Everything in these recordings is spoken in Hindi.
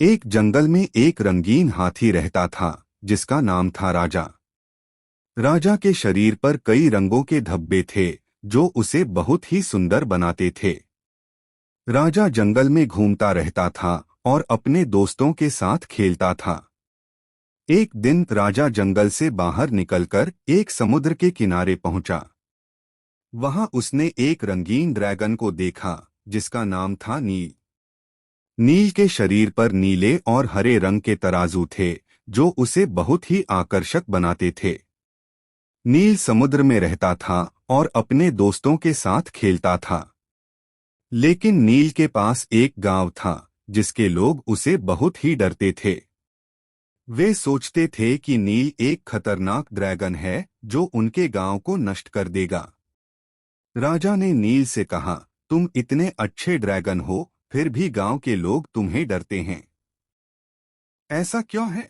एक जंगल में एक रंगीन हाथी रहता था जिसका नाम था राजा। राजा के शरीर पर कई रंगों के धब्बे थे जो उसे बहुत ही सुंदर बनाते थे। राजा जंगल में घूमता रहता था और अपने दोस्तों के साथ खेलता था। एक दिन राजा जंगल से बाहर निकलकर एक समुद्र के किनारे पहुंचा। वहां उसने एक रंगीन ड्रैगन को देखा जिसका नाम था नील। नील के शरीर पर नीले और हरे रंग के तराजू थे जो उसे बहुत ही आकर्षक बनाते थे। नील समुद्र में रहता था और अपने दोस्तों के साथ खेलता था। लेकिन नील के पास एक गांव था जिसके लोग उसे बहुत ही डरते थे। वे सोचते थे कि नील एक खतरनाक ड्रैगन है जो उनके गांव को नष्ट कर देगा। राजा ने नील से कहा, तुम इतने अच्छे ड्रैगन हो फिर भी गांव के लोग तुम्हें डरते हैं, ऐसा क्यों है?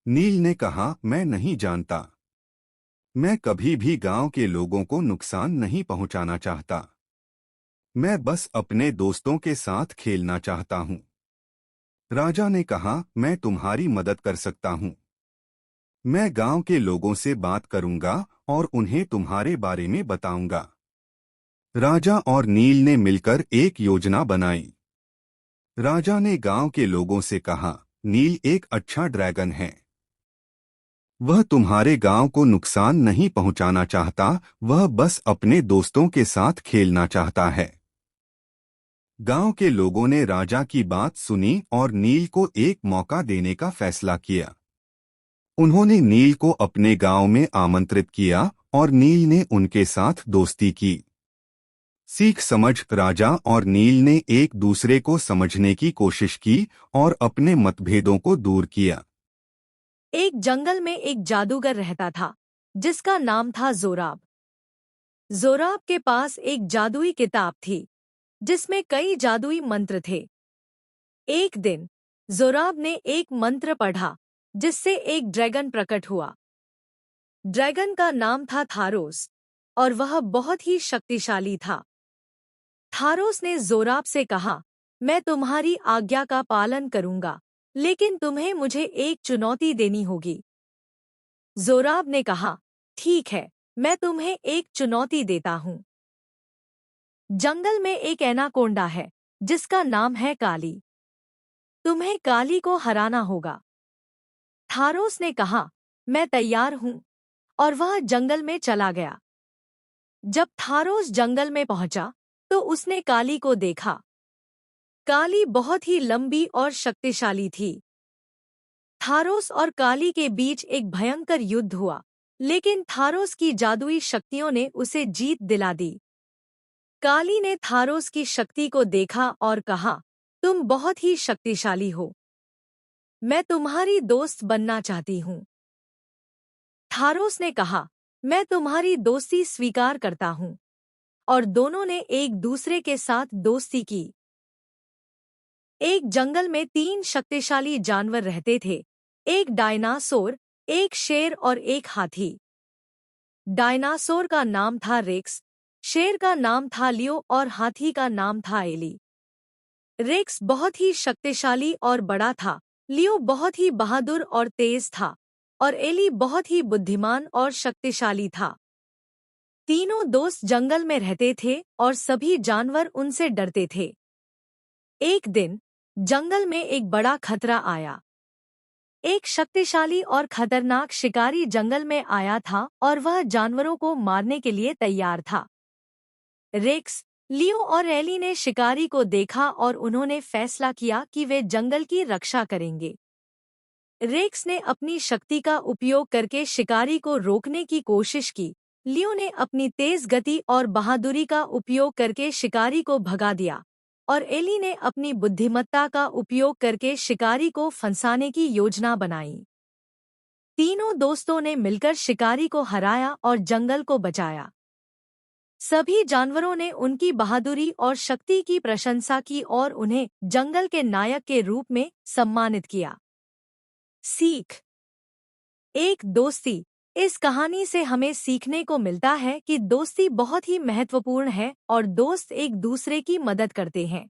नील ने कहा, मैं नहीं जानता। मैं कभी भी गांव के लोगों को नुकसान नहीं पहुंचाना चाहता। मैं बस अपने दोस्तों के साथ खेलना चाहता हूं। राजा ने कहा, मैं तुम्हारी मदद कर सकता हूं। मैं गांव के लोगों से बात करूंगा और उन्हें तुम्हारे बारे में बताऊंगा। राजा और नील ने मिलकर एक योजना बनाई। राजा ने गांव के लोगों से कहा, नील एक अच्छा ड्रैगन है। वह तुम्हारे गांव को नुकसान नहीं पहुंचाना चाहता, वह बस अपने दोस्तों के साथ खेलना चाहता है। गांव के लोगों ने राजा की बात सुनी और नील को एक मौका देने का फैसला किया। उन्होंने नील को अपने गांव में आमंत्रित किया और नील ने उनके साथ दोस्ती की। सीख समझ राजा और नील ने एक दूसरे को समझने की कोशिश की और अपने मतभेदों को दूर किया। एक जंगल में एक जादूगर रहता था जिसका नाम था जोराब। जोराब के पास एक जादुई किताब थी जिसमें कई जादुई मंत्र थे। एक दिन जोराब ने एक मंत्र पढ़ा जिससे एक ड्रैगन प्रकट हुआ। ड्रैगन का नाम था थारोस और वह बहुत ही शक्तिशाली था। थारोस ने जोराब से कहा, मैं तुम्हारी आज्ञा का पालन करूंगा, लेकिन तुम्हें मुझे एक चुनौती देनी होगी। जोराब ने कहा, ठीक है, मैं तुम्हें एक चुनौती देता हूं। जंगल में एक एनाकोंडा है जिसका नाम है काली। तुम्हें काली को हराना होगा। थारोस ने कहा, मैं तैयार हूं, और वह जंगल में चला गया। जब थारोस जंगल में पहुंचा तो उसने काली को देखा। काली बहुत ही लंबी और शक्तिशाली थी। थारोस और काली के बीच एक भयंकर युद्ध हुआ, लेकिन थारोस की जादुई शक्तियों ने उसे जीत दिला दी। काली ने थारोस की शक्ति को देखा और कहा, तुम बहुत ही शक्तिशाली हो। मैं तुम्हारी दोस्त बनना चाहती हूँ। थारोस ने कहा, मैं तुम्हारी दोस्ती स्वीकार करता हूँ, और दोनों ने एक दूसरे के साथ दोस्ती की। एक जंगल में 3 शक्तिशाली जानवर रहते थे, एक डायनासोर, एक शेर और एक हाथी। डायनासोर का नाम था रेक्स, शेर का नाम था लियो और हाथी का नाम था एली। रेक्स बहुत ही शक्तिशाली और बड़ा था, लियो बहुत ही बहादुर और तेज था, और एली बहुत ही बुद्धिमान और शक्तिशाली था। तीनों दोस्त जंगल में रहते थे और सभी जानवर उनसे डरते थे। एक दिन जंगल में एक बड़ा खतरा आया। एक शक्तिशाली और खतरनाक शिकारी जंगल में आया था और वह जानवरों को मारने के लिए तैयार था। रेक्स, लियो और एली ने शिकारी को देखा और उन्होंने फैसला किया कि वे जंगल की रक्षा करेंगे। रेक्स ने अपनी शक्ति का उपयोग करके शिकारी को रोकने की कोशिश की। लियो ने अपनी तेज गति और बहादुरी का उपयोग करके शिकारी को भगा दिया, और एली ने अपनी बुद्धिमत्ता का उपयोग करके शिकारी को फंसाने की योजना बनाई। तीनों दोस्तों ने मिलकर शिकारी को हराया और जंगल को बचाया। सभी जानवरों ने उनकी बहादुरी और शक्ति की प्रशंसा की और उन्हें जंगल के नायक के रूप में सम्मानित किया। सीख एक दोस्ती। इस कहानी से हमें सीखने को मिलता है कि दोस्ती बहुत ही महत्वपूर्ण है और दोस्त एक दूसरे की मदद करते हैं।